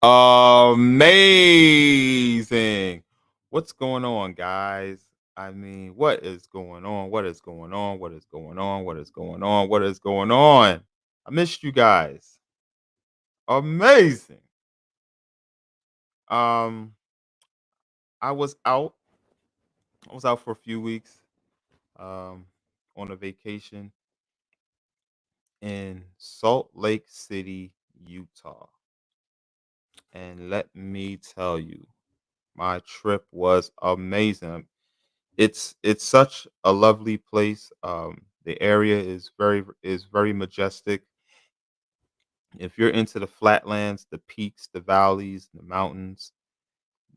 Amazing. What's going on, guys? I mean, what is going on? What is going on? What is going on? What is going on? What is going on? I missed you guys. Amazing. Um, I was out. I was out for a few weeks. On a vacation in Salt Lake City, Utah. And let me tell you, my trip was amazing. It's such a lovely place. The area is very majestic. If you're into the flatlands, the peaks, the valleys, the mountains,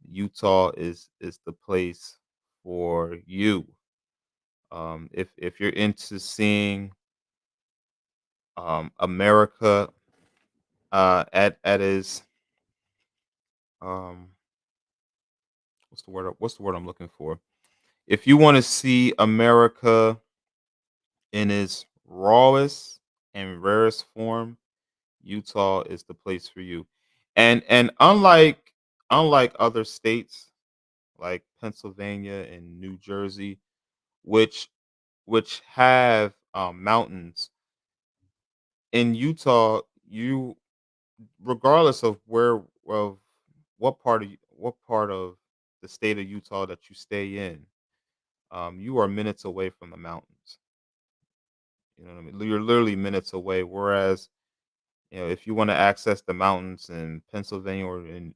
Utah is the place for you. If you're into seeing America at is um what's the word I'm looking for? If you want to see America in its rawest and rarest form, Utah is the place for you. And unlike other states like Pennsylvania and New Jersey, which have mountains, in Utah, you regardless of where of what part of the state of Utah that you stay in, you are minutes away from the mountains. You know what I mean? You're literally minutes away. Whereas if you want to access the mountains in Pennsylvania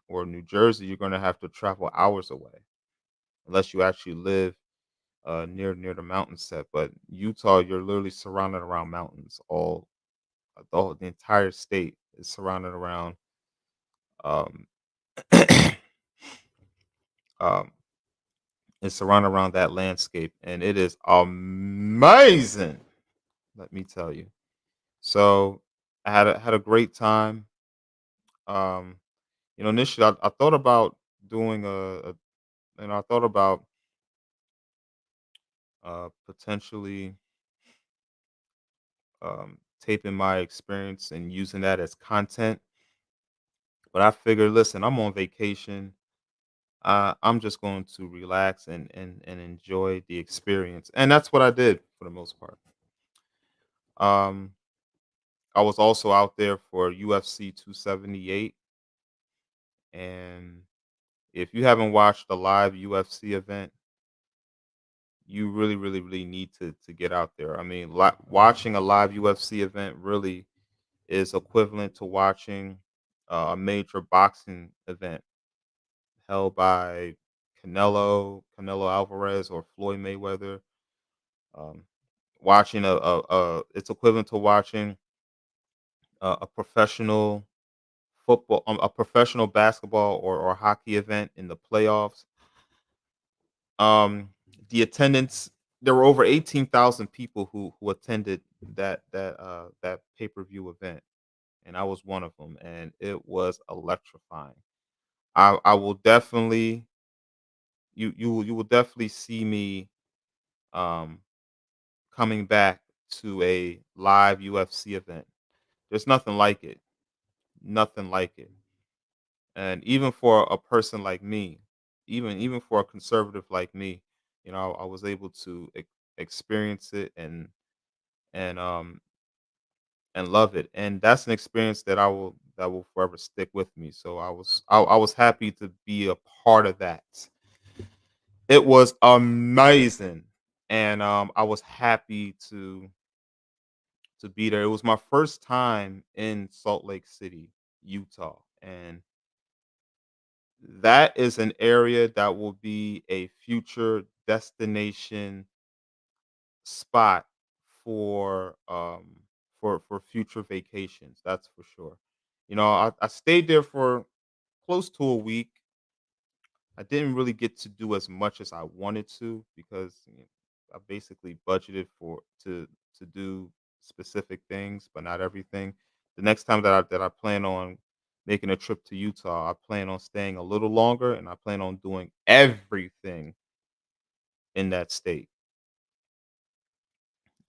or New Jersey, you're going to have to travel hours away unless you actually live near the mountain set. But Utah, you're literally surrounded around mountains. The entire state is surrounded around um, um, that landscape, and it is amazing. Let me tell you. So I had a great time. Um, initially I thought about doing I thought about potentially taping my experience and using that as content. But I figured, listen, I'm on vacation. I'm just going to relax and enjoy the experience, and that's what I did for the most part. Um, I was also out there for UFC 278, and if you haven't watched a live UFC event, you really, really, really need to get out there. I mean, watching a live UFC event really is equivalent to watching a major boxing event held by Canelo Alvarez, or Floyd Mayweather. Um, watching it's equivalent to watching a professional a professional basketball or hockey event in the playoffs. Um, the attendance, there were over 18,000 people who attended that pay per view event, and I was one of them, and it was electrifying. I will definitely you will definitely see me um coming back to a live UFC event. There's nothing like it. Nothing like it. And even for a person like me, even for a conservative like me, I was able to experience it and um and love it. And that's an experience that will forever stick with me. So I was happy to be a part of that. It was amazing, and I was happy to be there. It was my first time in Salt Lake City, Utah, and that is an area that will be a future destination spot for for future vacations. That's for sure. I stayed there for close to a week. I didn't really get to do as much as I wanted to because I basically budgeted to do specific things, but not everything. The next time that I plan on making a trip to Utah, I plan on staying a little longer, and I plan on doing everything in that state.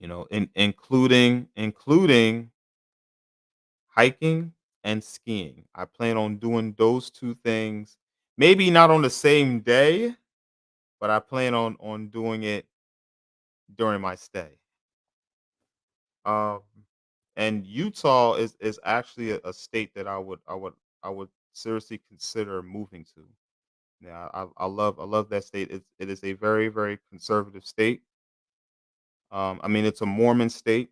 Including hiking and skiing. I plan on doing those 2 things, maybe not on the same day, but I plan on doing it during my stay. Um, and Utah is actually a state that I would seriously consider moving to. Yeah, I love that state. It is a very, very conservative state. I mean, it's a Mormon state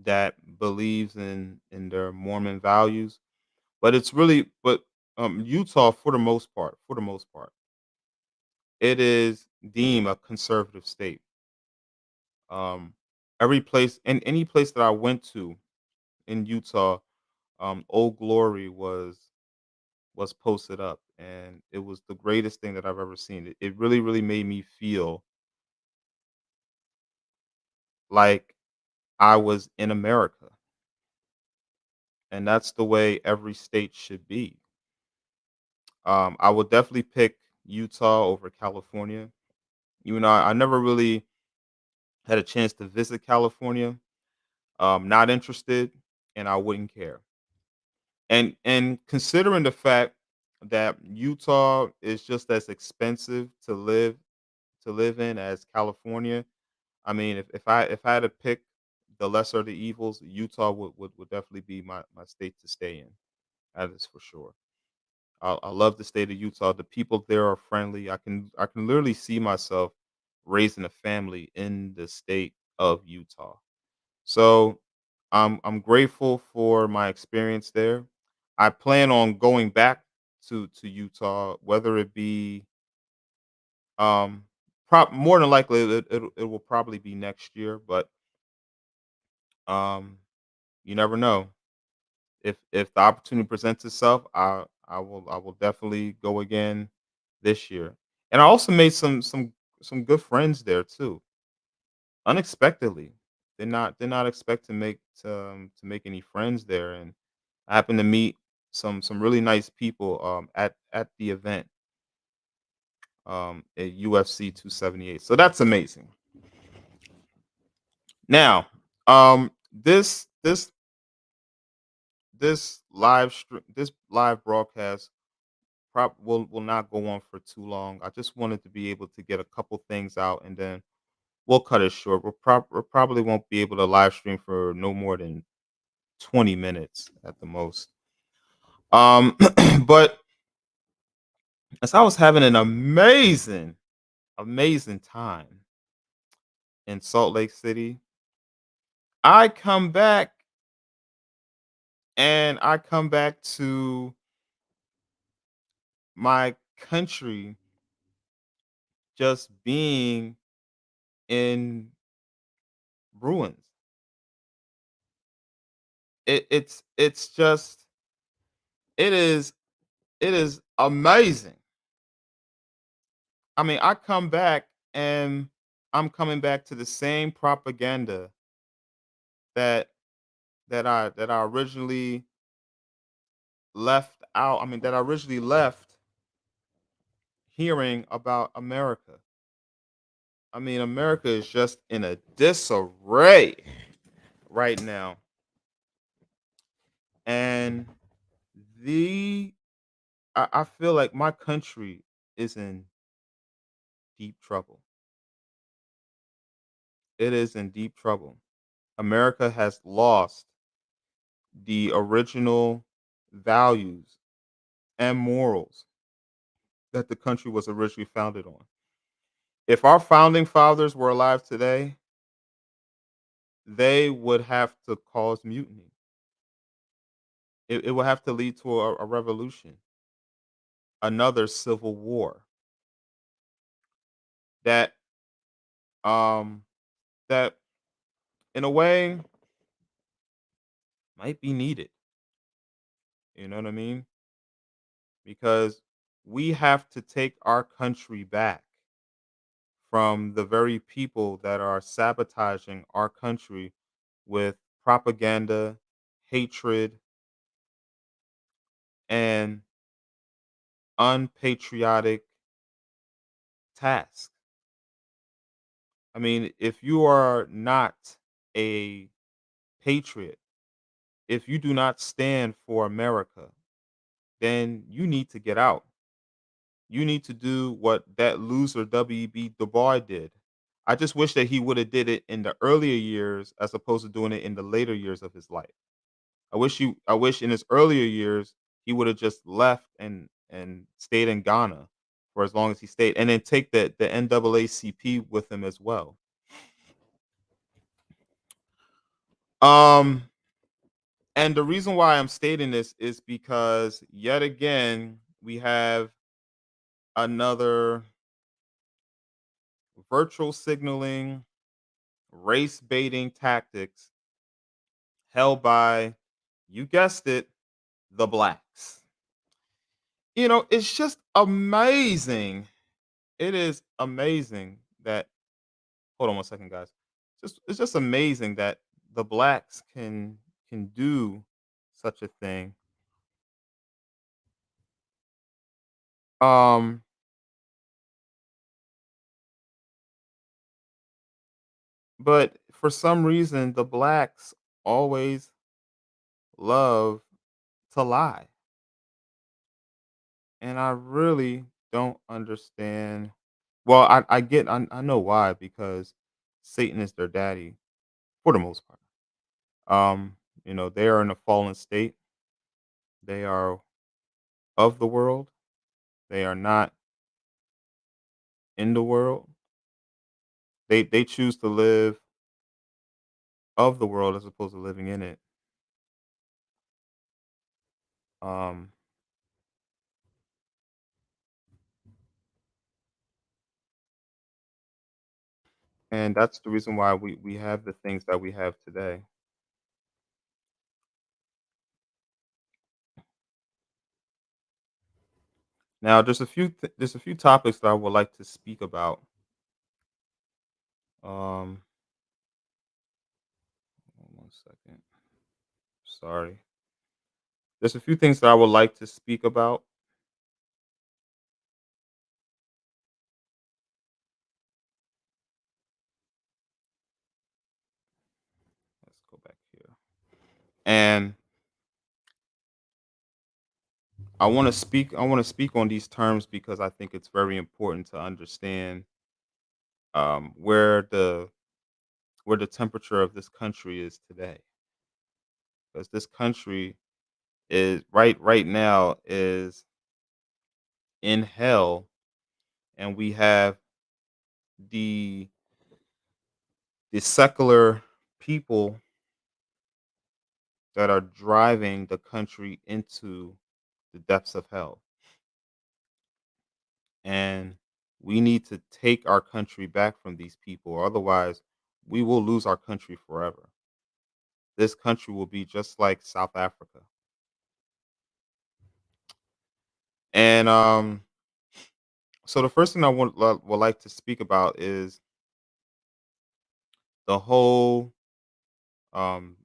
that believes in their Mormon values, but it's really but Utah for the most part, it is deemed a conservative state. Um, every place and any place that I went to in Utah, Old Glory was posted up, and it was the greatest thing that I've ever seen. It really, really made me feel like I was in America, and that's the way every state should be. I would definitely pick Utah over California. Even though I never really had a chance to visit California, not interested, and I wouldn't care. And considering the fact that Utah is just as expensive to live in as California, I mean, if I had to pick the lesser of the evils, Utah would definitely be my state to stay in. That is for sure. I love the state of Utah. The people there are friendly. I can literally see myself raising a family in the state of Utah. So I'm grateful for my experience there. I plan on going back to Utah, whether it be um more than likely it will probably be next year, but um you never know. If the opportunity presents itself, I will definitely go again this year. And I also made some good friends there too, unexpectedly. Did not expect to make any friends there, and I happened to meet some really nice people at the event at UFC 278. So that's amazing. Now, this live broadcast will not go on for too long. I just wanted to be able to get a couple things out, and then we'll cut it short. We probably won't be able to live stream for no more than 20 minutes at the most. But as I was having an amazing, amazing time in Salt Lake City, I come back I come back to my country just being in ruins. It's just it is it is amazing. I mean, I come back and I'm coming back to the same propaganda that that I originally left out. I mean, that I originally left hearing about America. I mean, America is just in a disarray right now. And the I feel like my country is in deep trouble. It is in deep trouble. America has lost the original values and morals that the country was originally founded on. If our founding fathers were alive today, they would have to cause mutiny. It would have to lead to a revolution, another civil war that um that in a way might be needed. You know what I mean? Because we have to take our country back from the very people that are sabotaging our country with propaganda, hatred, and unpatriotic tasks. I mean, if you are not a patriot, if you do not stand for America, then you need to get out. You need to do what that loser W.B. Du Bois did. I just wish that he would have did it in the earlier years as opposed to doing it in the later years of his life. I wish in his earlier years he would have just left and stayed in Ghana for as long as he stayed, and then take the NAACP with him as well. Um, and the reason why I'm stating this is because yet again we have another virtual signaling, race baiting tactics held by, you guessed it, the blacks. It's just amazing. It is amazing that, hold on one second, guys. It's just amazing that the blacks can do such a thing. Um, but for some reason the blacks always love to lie. And I really don't understand. Well, I know why, because Satan is their daddy for the most part. They are in a fallen state. They are of the world. They are not in the world. They choose to live of the world as opposed to living in it. Um, and that's the reason why we have the things that we have today. Now, there's a few topics that I would like to speak about. Um, hold on one second. Sorry. There's a few things that I would like to speak about. Let's go back here. And I want to speak on these terms because I think it's very important to understand where the temperature of this country is today. Because this country is right now is in hell, and we have the the secular people that are driving the country into the depths of hell. And we need to take our country back from these people, or otherwise we will lose our country forever. This country will be just like South Africa. And so the first thing would like to speak about is the whole um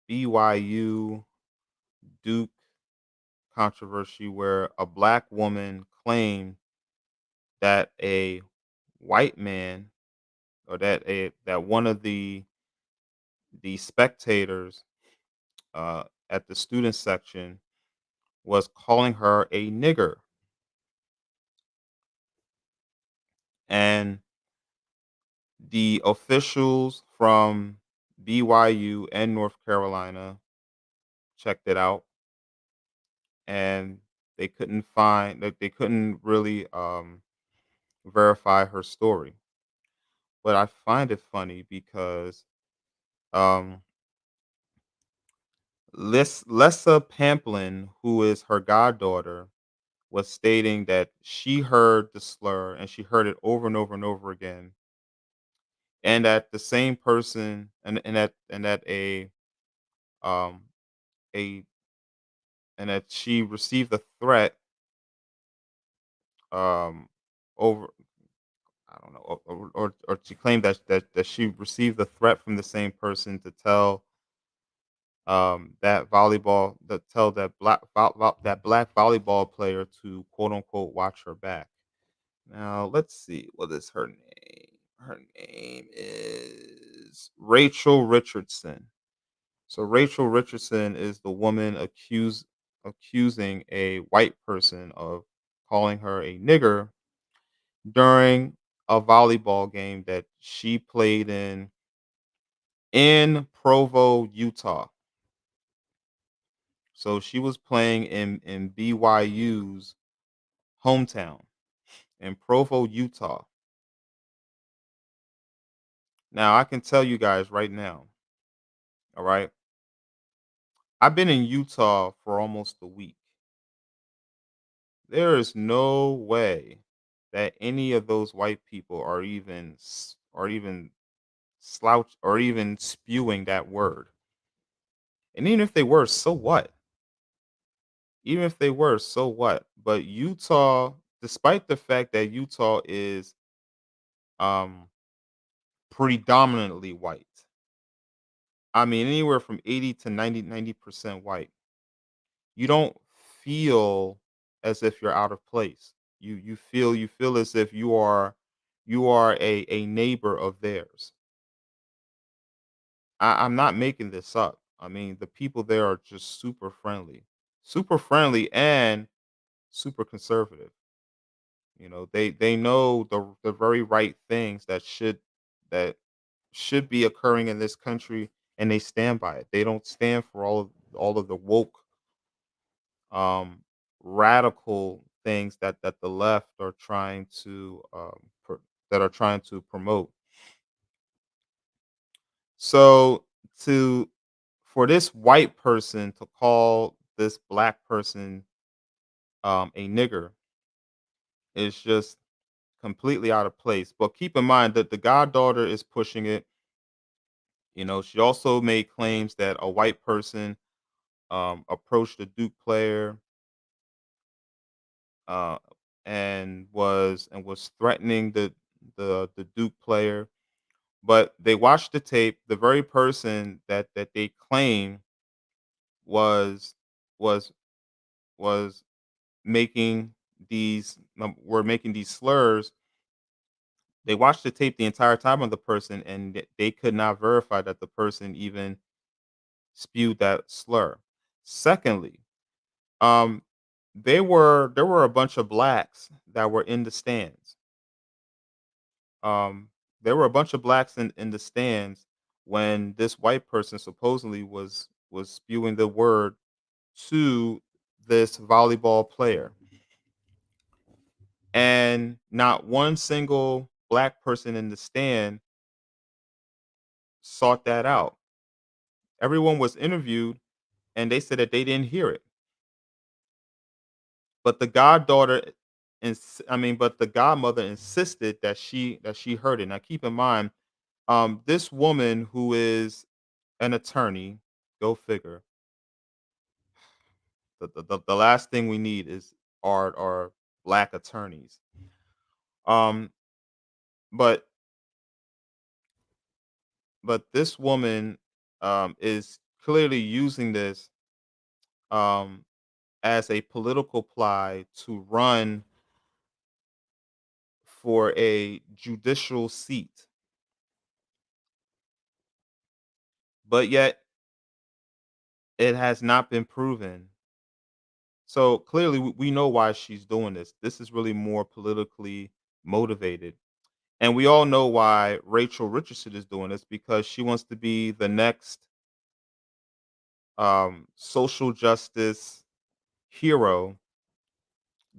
BYU Duke controversy, where a black woman claimed that a white man, or that one of the spectators at the student section was calling her a nigger. And the officials from BYU and North Carolina checked it out, and they couldn't really verify her story. But I find it funny because um Lessa Pamplin, who is her goddaughter, was stating that she heard the slur and she heard it over and over and over again, and that the same person, and that um a and that she received a threat um over, I don't know, or she claimed that she received a threat from the same person to tell that black volleyball player to quote unquote watch her back. Now let's see, what is her name? Her name is Rachel Richardson. So Rachel Richardson is the woman accusing a white person of calling her a nigger during a volleyball game that she played in Provo, Utah. So she was playing in BYU's hometown in Provo, Utah. Now I can tell you guys right now, all right? I've been in Utah for almost a week. There is no way that any of those white people are even slouch or even spewing that word. And even if they were, so what? Even if they were, so what? But Utah, despite the fact that Utah is um predominantly white. I mean anywhere from 80 to 90% white. You don't feel as if you're out of place. You feel as if you are a neighbor of theirs. I'm not making this up. I mean, the people there are just super friendly, and super conservative. You know, they know the very right things that should be occurring in this country, and they stand by it. They don't stand for all of the woke, um, radical things that the left are trying to that are trying to promote. So to for this white person to call this black person a nigger is just completely out of place. But keep in mind that the goddaughter is pushing it. You know, she also made claims that a white person approached a Duke player uh, and was threatening the Duke player. But they watched the tape. The very person that they claim was was was making were making these slurs. They watched the tape the entire time of the person, and they could not verify that the person even spewed that slur. Secondly, um, there were a bunch of blacks that were in the stands. Um, there were a bunch of blacks in the stands when this white person supposedly was spewing the word to this volleyball player, and not one single black person in the stand sought that out. Everyone was interviewed, and they said that they didn't hear it. But the goddaughter but the godmother insisted that she heard it. Now keep in mind, this woman who is an attorney, go figure. The last thing we need is are black attorneys. Um, but this woman is clearly using this um as a political ply to run for a judicial seat. But yet it has not been proven. So clearly, we know why she's doing this. This is really more politically motivated. And we all know why Rachel Richardson is doing this, because she wants to be the next social justice hero,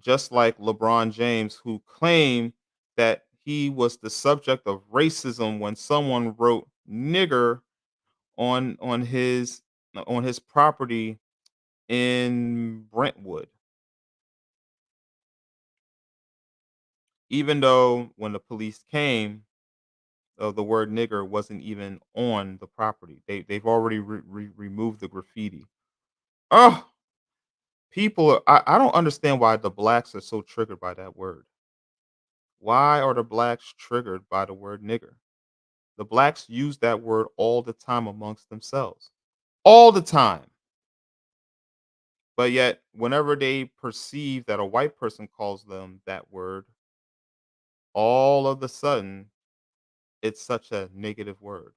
just like LeBron James, who claimed that he was the subject of racism when someone wrote nigger on his property in Brentwood, even though when the police came, the word nigger wasn't even on the property. They've already removed the graffiti. Oh, I don't understand why the blacks are so triggered by that word. Why are the blacks triggered by the word nigger? The blacks use that word all the time amongst themselves. All the time. But yet, whenever they perceive that a white person calls them that word, all of a sudden it's such a negative word.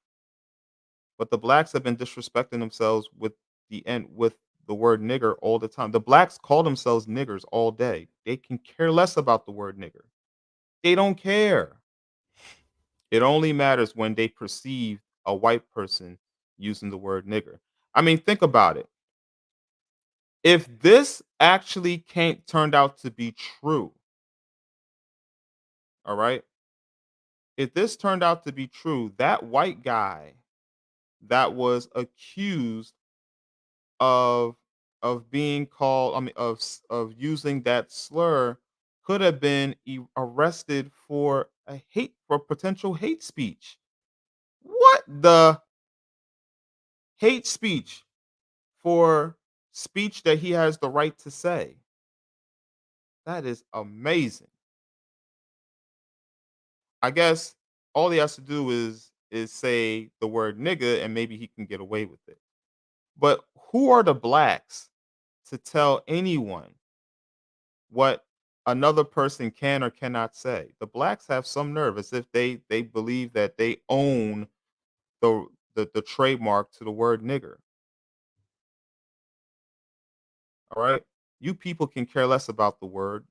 But the blacks have been disrespecting themselves with the word nigger all the time. The blacks call themselves niggers all day. They can care less about the word nigger. They don't care. It only matters when they perceive a white person using the word nigger. I mean, think about it. If this actually came turned out to be true, all right? If this turned out to be true, that white guy that was accused of being called, I mean, of using that slur could have been arrested for potential hate speech. What the hate speech for speech that he has the right to say? That is amazing. I guess all he has to do is say the word nigga and maybe he can get away with it. But who are the blacks to tell anyone what another person can or cannot say? The blacks have some nerve, as if they believe that they own the trademark to the word nigger. All right. You people can care less about the word.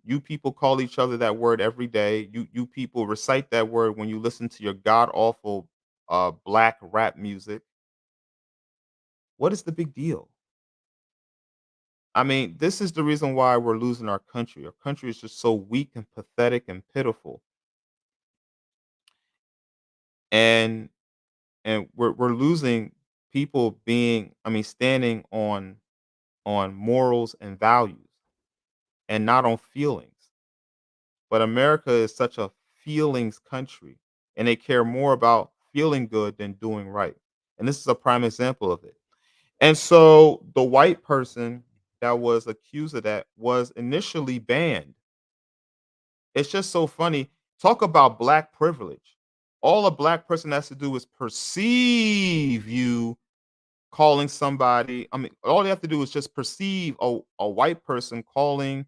You people call each other that word every day. You people recite that word when you listen to your god awful black rap music. What is the big deal? I mean, this is the reason why we're losing our country. Our country is just so weak and pathetic and pitiful. And we're losing people being, I mean, standing on morals and values and not on feelings. But America is such a feelings country, and they care more about feeling good than doing right. And this is a prime example of it. And so the white person that was accused of that was initially banned. It's just so funny. Talk about black privilege. All a black person has to do is perceive you calling somebody. I mean, all they have to do is just perceive a white person calling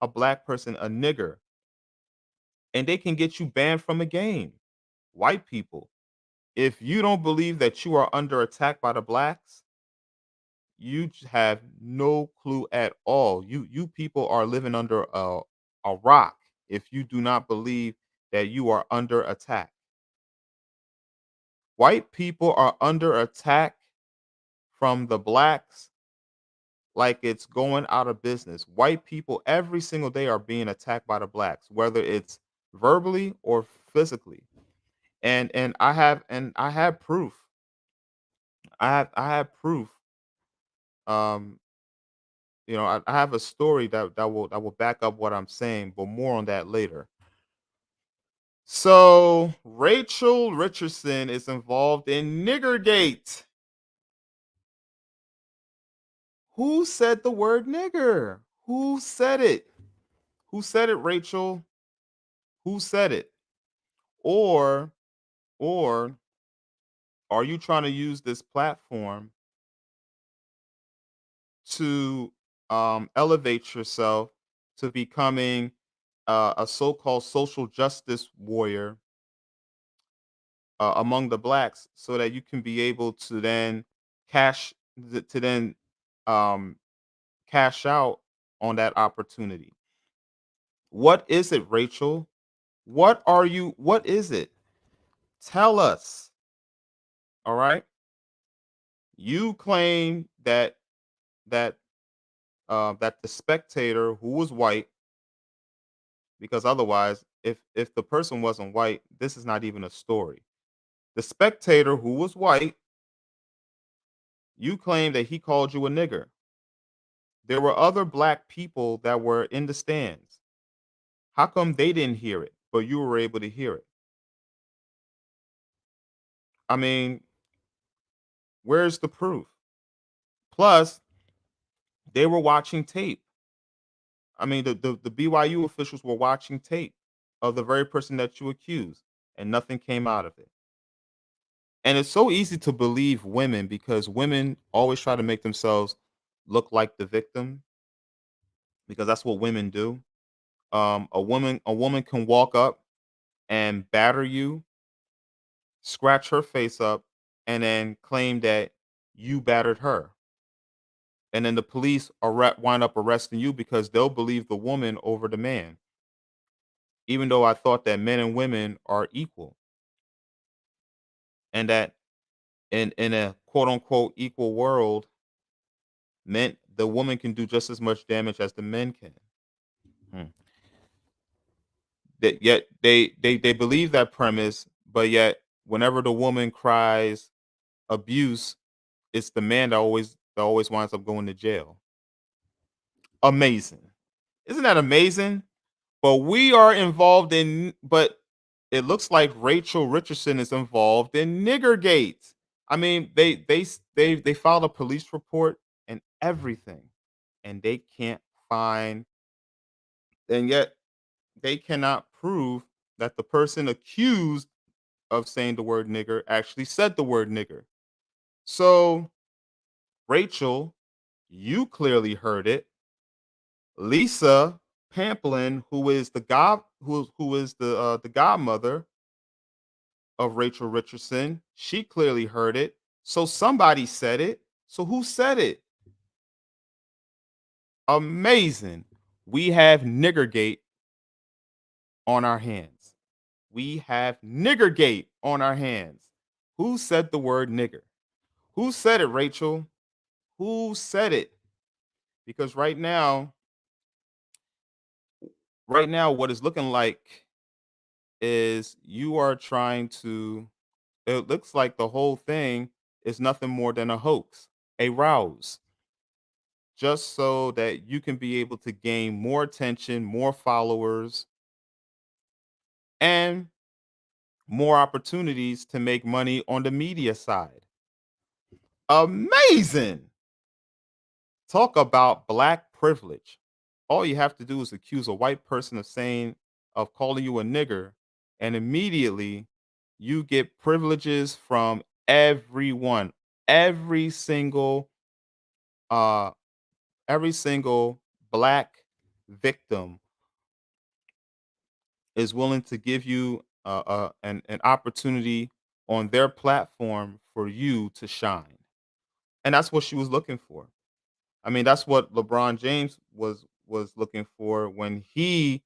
a black person a nigger, and they can get you banned from a game. White people, if you don't believe that you are under attack by the blacks, have no clue at all. You people are living under a rock if you do not believe that you are under attack. White people are under attack from the blacks like it's going out of business. White people every single day are being attacked by the blacks, whether it's verbally or physically. And I have proof. I have proof. Um, I have a story that will back up what I'm saying, but more on that later. So Rachel Richardson is involved in Niggergate. Who said the word nigger? Who said it? Who said it, Rachel? Who said it? Or or are you trying to use this platform to elevate yourself to becoming a so-called social justice warrior among the blacks, so that you can be able to then cash to then um, cash out on that opportunity? What is it, Rachel? What is it? Tell us. All right. You claim that that the spectator who was white, because otherwise, if the person wasn't white, this is not even a story. The spectator who was white, you claim that he called you a nigger. There were other black people that were in the stands. How come they didn't hear it, but you were able to hear it? I mean, where's the proof? Plus, they were watching tape. I mean, the BYU officials were watching tape of the very person that you accused, and nothing came out of it. And it's so easy to believe women because women always try to make themselves look like the victim, because that's what women do. A woman can walk up and batter you, scratch her face up, and then claim that you battered her. And then the police wind up arresting you because they'll believe the woman over the man, even though I thought that men and women are equal, and that in a quote unquote equal world, meant the woman can do just as much damage as the men can. Hmm. That yet they believe that premise, but yet whenever the woman cries abuse, it's the man that always winds up going to jail. Amazing. Isn't that amazing? But we are involved in but it looks like Rachel Richardson is involved in Niggergate. I mean, they filed a police report and everything, and they can't find, and yet they cannot prove that the person accused of saying the word nigger actually said the word nigger. So, Rachel, you clearly heard it. Lisa Pamplin, who is the godmother of Rachel Richardson, she clearly heard it. So somebody said it. So who said it? Amazing. We have Niggergate on our hands. We have Niggergate on our hands. Who said the word nigger? Who said it, Rachel? Who said it? Because right now, what it's looking like is you are trying to. It looks like the whole thing is nothing more than a hoax, a rouse, just so that you can be able to gain more attention, more followers, and more opportunities to make money on the media side. Amazing. Talk about black privilege. All you have to do is accuse a white person of calling you a nigger, and immediately you get privileges from everyone. Every single uh every single black victim is willing to give you an opportunity on their platform for you to shine. And that's what she was looking for. I mean, that's what LeBron James was looking for when he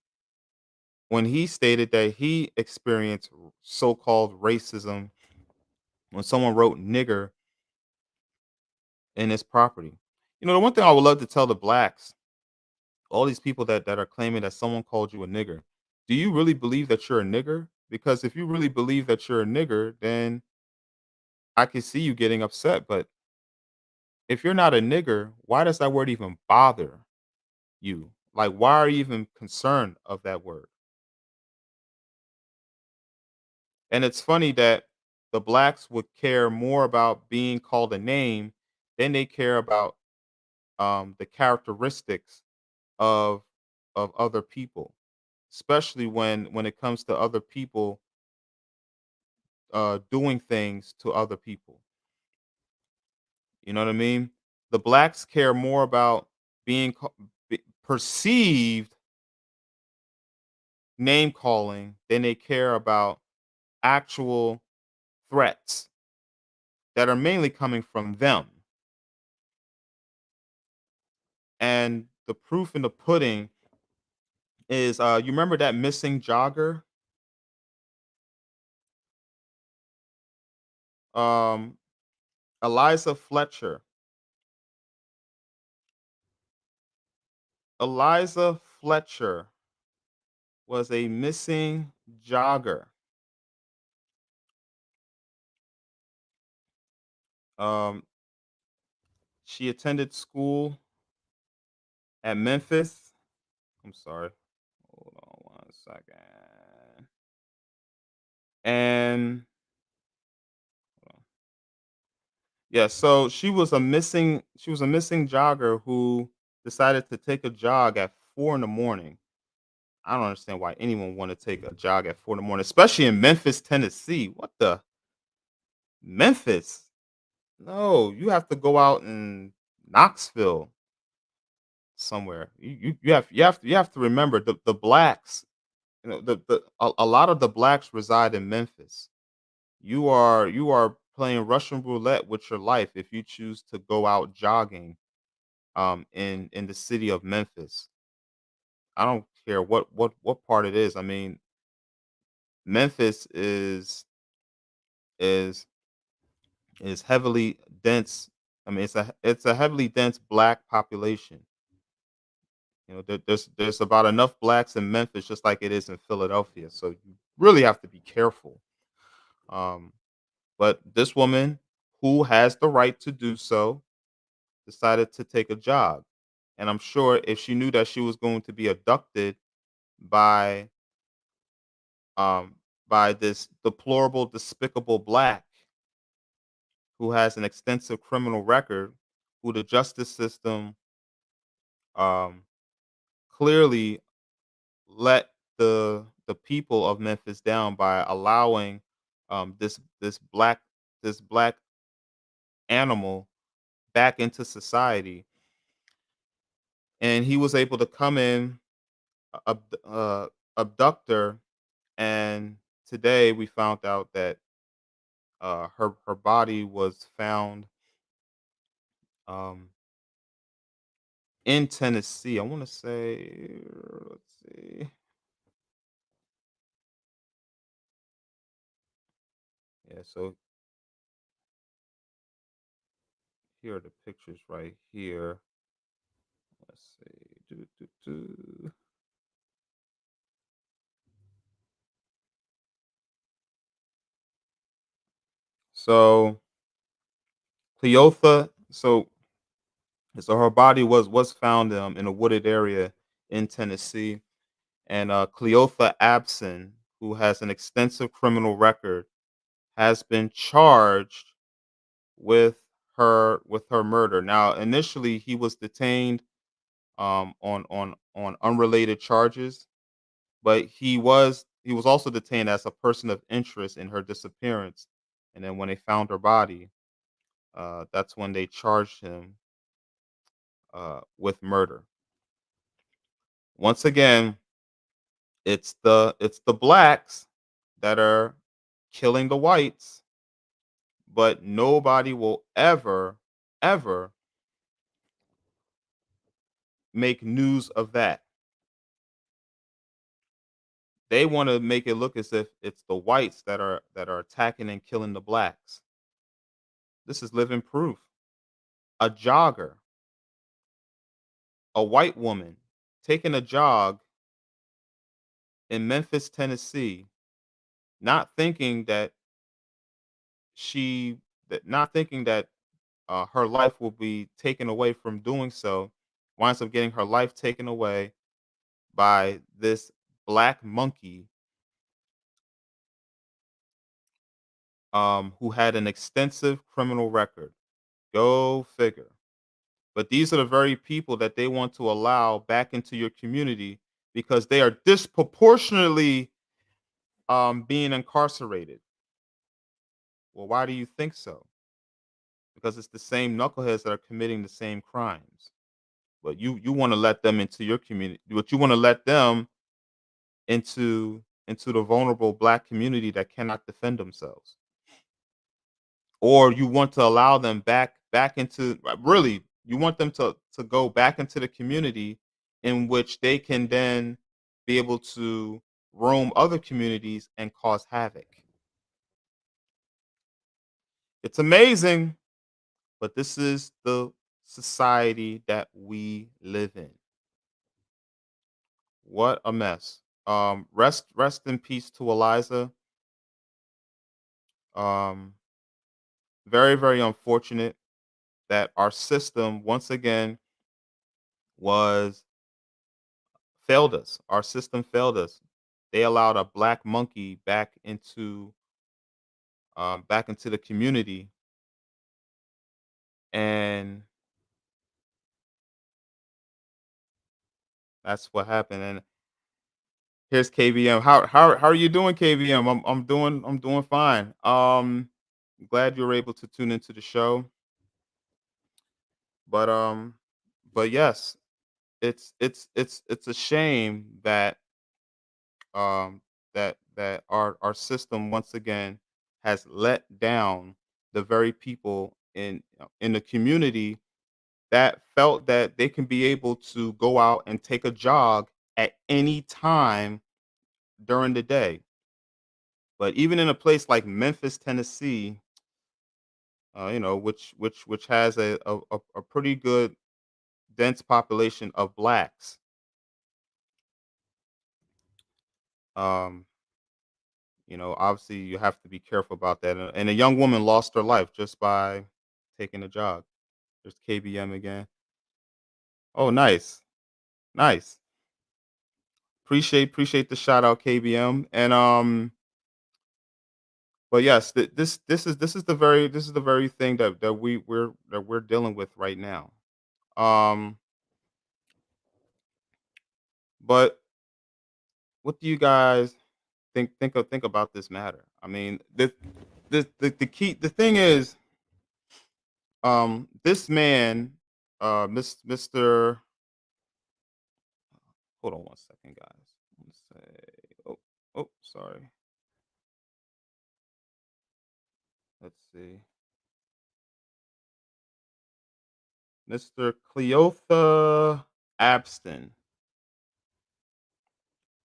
stated that he experienced so-called racism when someone wrote nigger in his property. The one thing I would love to tell the blacks, all these people that are claiming that someone called you a nigger, do you really believe that you're a nigger? Because if you really believe that you're a nigger, then I can see you getting upset. But if you're not a nigger, why does that word even bother you? Like, why are you even concerned of that word? And it's funny that the blacks would care more about being called a name than they care about the characteristics of other people, especially when it comes to other people doing things to other people. You know what I mean? The blacks care more about perceived name calling than they care about actual threats that are mainly coming from them. And the proof in the pudding is you remember that missing jogger? Um Eliza Fletcher. Eliza Fletcher was a missing jogger. Um she attended school at Memphis. I'm sorry. Hold on one second. And yeah, so she was a missing jogger who decided to take a jog at 4 in the morning. I don't understand why anyone want to take a jog at 4 in the morning, especially in Memphis, Tennessee. What the Memphis? No, you have to go out in Knoxville somewhere. You have to remember the blacks. The a lot of the blacks reside in Memphis. You are playing Russian roulette with your life if you choose to go out jogging in the city of Memphis. I don't care what part it is. I mean, Memphis is is heavily dense. I mean, it's a heavily dense black population. You know, there's about enough blacks in Memphis just like it is in Philadelphia. So you really have to be careful. Um, but this woman who has the right to do so decided to take a jog. And I'm sure if she knew that she was going to be abducted by um by this deplorable, despicable black who has an extensive criminal record, who the justice system um clearly let the people of Memphis down by allowing this black animal back into society, and he was able to come in, abduct her, and today we found out that her body was found um, in Tennessee. I want to say, let's see, yeah. So here are the pictures right here. Let's see. Do. So Cleotha, so her body was found in a wooded area in Tennessee, and Cleotha Abson, who has an extensive criminal record, has been charged with her murder. Now, initially, he was detained on unrelated charges, but he was also detained as a person of interest in her disappearance. And then when they found her body, that's when they charged him with murder. Once again, it's the blacks that are killing the whites, but nobody will ever make news of that. They want to make it look as if it's the whites that are attacking and killing the blacks. This is living proof. A jogger, a white woman taking a jog in Memphis, Tennessee, not thinking that she not thinking that her life will be taken away from doing so, winds up getting her life taken away by this black monkey who had an extensive criminal record. Go figure. But these are the very people that they want to allow back into your community because they are disproportionately being incarcerated. Well, why do you think so? Because it's the same knuckleheads that are committing the same crimes. But you want to let them into your community, but you want to let them into the vulnerable black community that cannot defend themselves, or you want to allow them back into really you want them to go back into the community in which they can then be able to roam other communities and cause havoc. It's amazing, but this is the society that we live in. What a mess. Rest in peace to Eliza. um very unfortunate that our system once again was failed us. Our system failed us. They allowed a black monkey back into the community, and that's what happened. And here's KVM. How are you doing, KVM? I'm doing fine. Glad you were able to tune into the show. But yes, it's a shame that that our system once again has let down the very people in the community that felt that they can be able to go out and take a jog at any time during the day. But even in a place like Memphis, Tennessee, which has a pretty good dense population of blacks, um, obviously you have to be careful about that. And a young woman lost her life just by taking a jog. There's KBM again. Oh, nice, nice. Appreciate the shout out, KBM. And but yes, this is the very thing that we're dealing with right now. Um, but what do you guys think about this matter? I mean, the thing is, this man, Mr. Hold on one second, guys. Let's say, oh, sorry. Let's see, Mr. Cleotha Abston,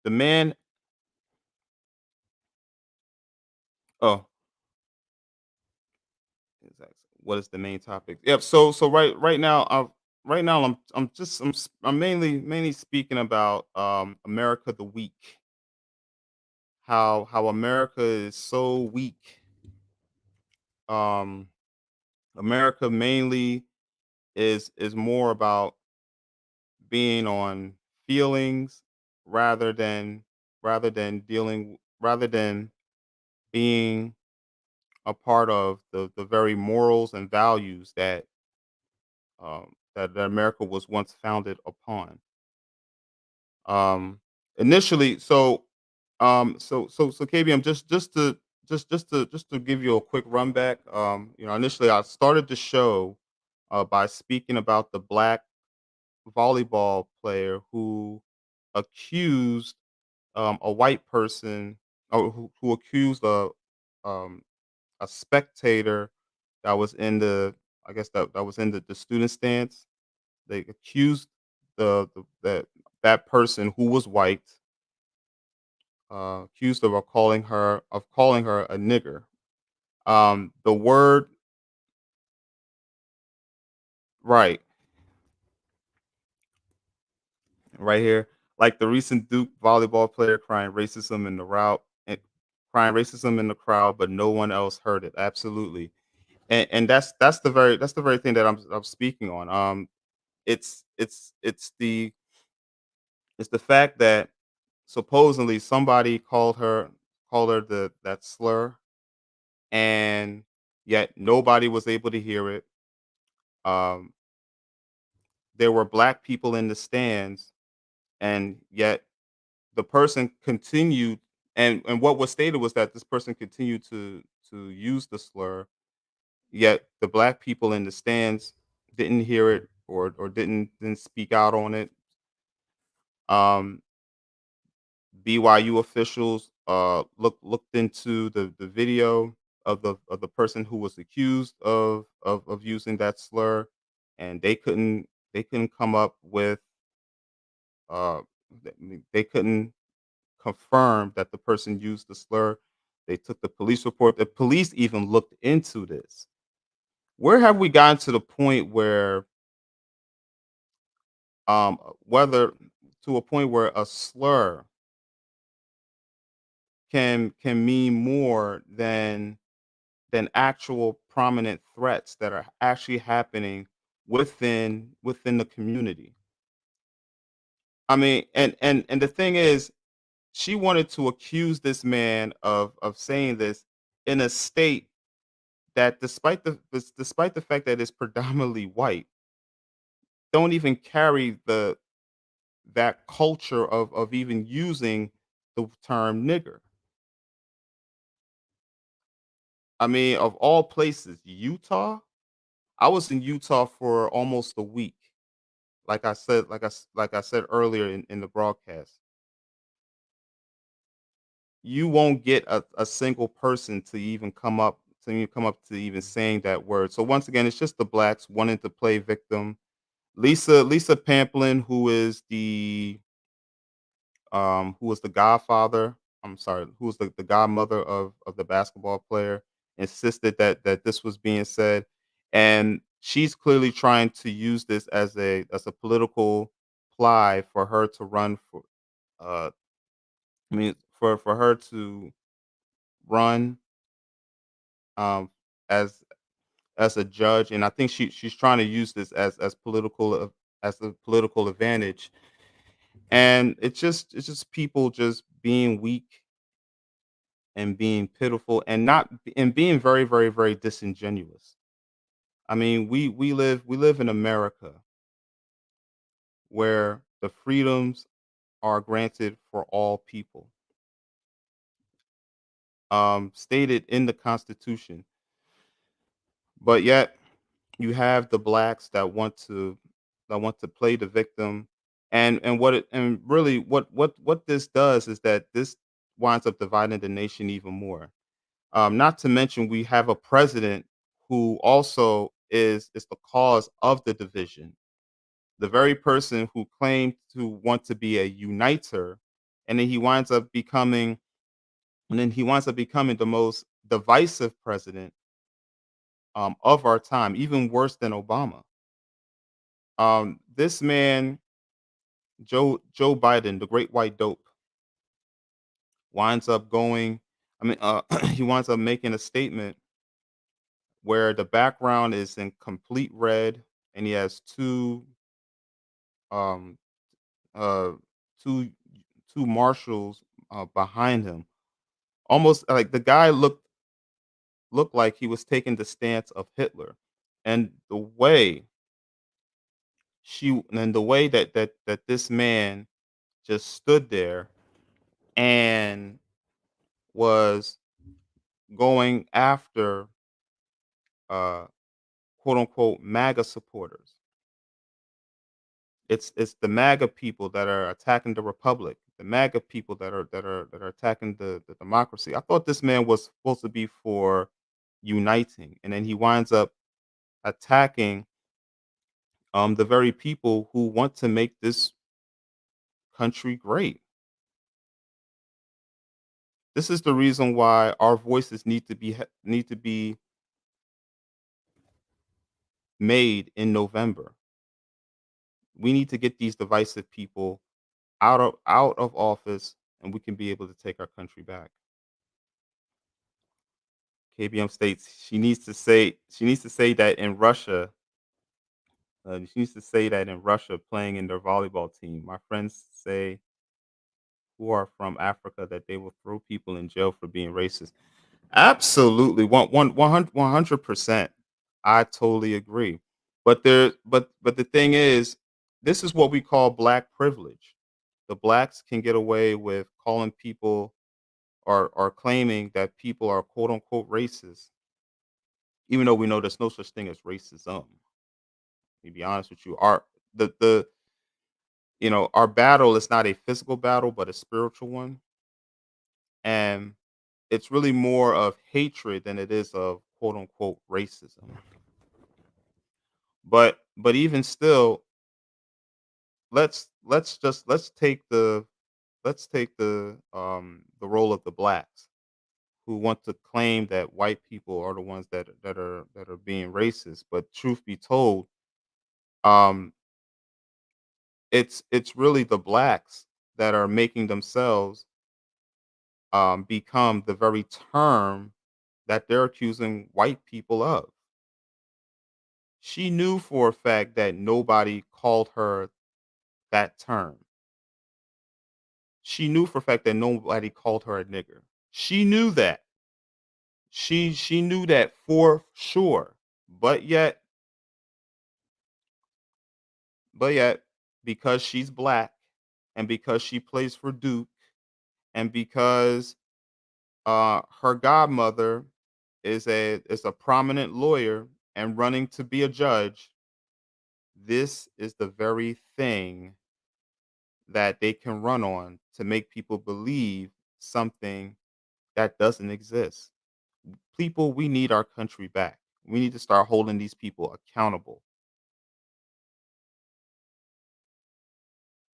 the man. Oh, exactly. What is the main topic? Yep. So right now, I'm mainly speaking about America the weak. How America is so weak. Um, America mainly is more about being on feelings rather than rather than being a part of the very morals and values that America was once founded upon. Um, initially, KBM, just to give you a quick run back. Initially I started the show by speaking about the black volleyball player who accused a white person, or who accused um, a spectator that was in the I guess that was in the student stance. They accused that person who was white, accused of calling her a nigger. The word, right, right here, like the recent Duke volleyball player crying racism in the crowd, but no one else heard it. Absolutely, and that's the very thing that I'm speaking on. It's it's the fact that supposedly somebody called her that slur, and yet nobody was able to hear it. Um, there were black people in the stands, and yet the person continued. And what was stated was that this person continued to use the slur, yet the black people in the stands didn't hear it, or didn't speak out on it. Um, BYU officials looked into the video of the person who was accused of using that slur, and they couldn't come up with uh they couldn't confirm that the person used the slur. They took the police report. The police even looked into this. Where have we gotten to the point where whether to a point where a slur can mean more than actual prominent threats that are actually happening within the community. I mean, and the thing is, she wanted to accuse this man of saying this in a state that, despite the fact that it's predominantly white, don't even carry the that culture of even using the term nigger. I mean, of all places, Utah. I was in Utah for almost a week. Like I said earlier in the broadcast, you won't get a single person to even come up to even come up to even saying that word. So once again, it's just the blacks wanting to play victim. Lisa Pamplin, who was the godfather, I'm sorry, who was the godmother of the basketball player, insisted that this was being said, and she's clearly trying to use this as a political ply for her to run for. Uh, I mean, for her to run um, as as a judge, and I think she's trying to use this as a political advantage, and it's just people just being weak and being pitiful and not and being very, very, very disingenuous. I mean, we live in America where the freedoms are granted for all people, stated in the Constitution, but yet you have the blacks that want to play the victim, and really what this does is that this winds up dividing the nation even more. Not to mention we have a president who also is the cause of the division. The very person who claimed to want to be a uniter, and then he winds up becoming the most divisive president of our time, even worse than Obama. This man, Joe Biden, the great white dope, winds up going. I mean, he winds up making a statement where the background is in complete red, and he has um uh two two marshals behind him. Almost like the guy looked like he was taking the stance of Hitler. And the way that this man just stood there and was going after uh quote unquote MAGA supporters. It's the MAGA people that are attacking the republic, the MAGA people that are attacking the democracy. I thought this man was supposed to be for uniting, and then he winds up attacking the very people who want to make this country great. This is the reason why our voices need to be made in November. We need to get these divisive people out of office, and we can be able to take our country back. KBM states she needs to say that in Russia. She needs to say that in Russia, playing in their volleyball team. My friends say who are from Africa that they will throw people in jail for being racist. Absolutely, 100%. I totally agree. But the thing is, this is what we call black privilege. The blacks can get away with calling people or claiming that people are quote unquote racist, even though we know there's no such thing as racism. To be honest with you, the our battle is not a physical battle, but a spiritual one, and it's really more of hatred than it is of quote unquote racism. But even still, let's take the role of the blacks who want to claim that white people are the ones that are being racist. But truth be told, um, it's really the blacks that are making themselves become the very term that they're accusing white people of. She knew for a fact that nobody called her that term. She knew for a fact that nobody called her a nigger. She knew that. She knew that for sure. But yet, but yet, because she's black and because she plays for Duke and because her godmother is a prominent lawyer and running to be a judge, this is the very thing that they can run on to make people believe something that doesn't exist. People, we need our country back. We need to start holding these people accountable.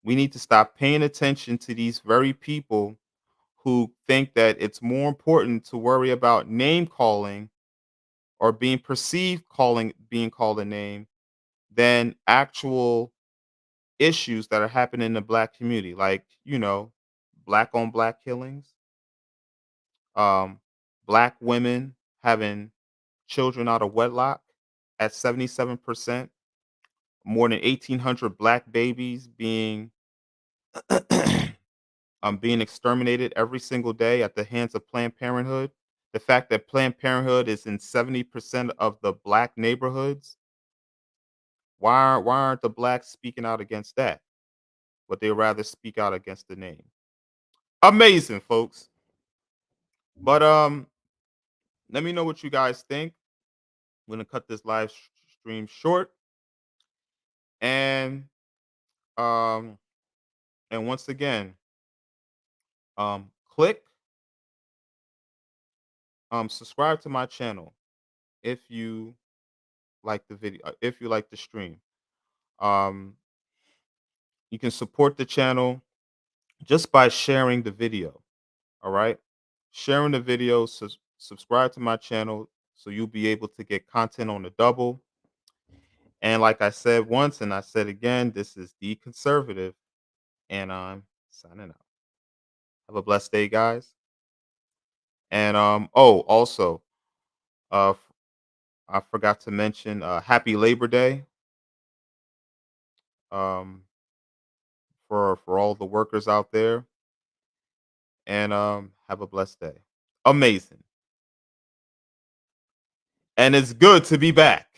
We need to stop paying attention to these very people who think that it's more important to worry about name calling or being perceived calling being called a name than actual issues that are happening in the black community, like, black on black killings, um, black women having children out of wedlock at 77%, more than 1,800 black babies being exterminated every single day at the hands of Planned Parenthood. The fact that Planned Parenthood is in 70% of the black neighborhoods, why aren't the blacks speaking out against that? But they rather speak out against the name. Amazing, folks. But let me know what you guys think. I'm gonna cut this stream short, and um once again, click subscribe to my channel if you like the video, if you like the stream. Um, you can support the channel just by sharing the video. All right, sharing the video. Subscribe to my channel so you'll be able to get content on the double. And like I said once, and I said again, this is the conservative, and I'm signing out. Have a blessed day, guys. And oh, also, I forgot to mention, Happy Labor Day, um, for all the workers out there, and have a blessed day. Amazing, and it's good to be back.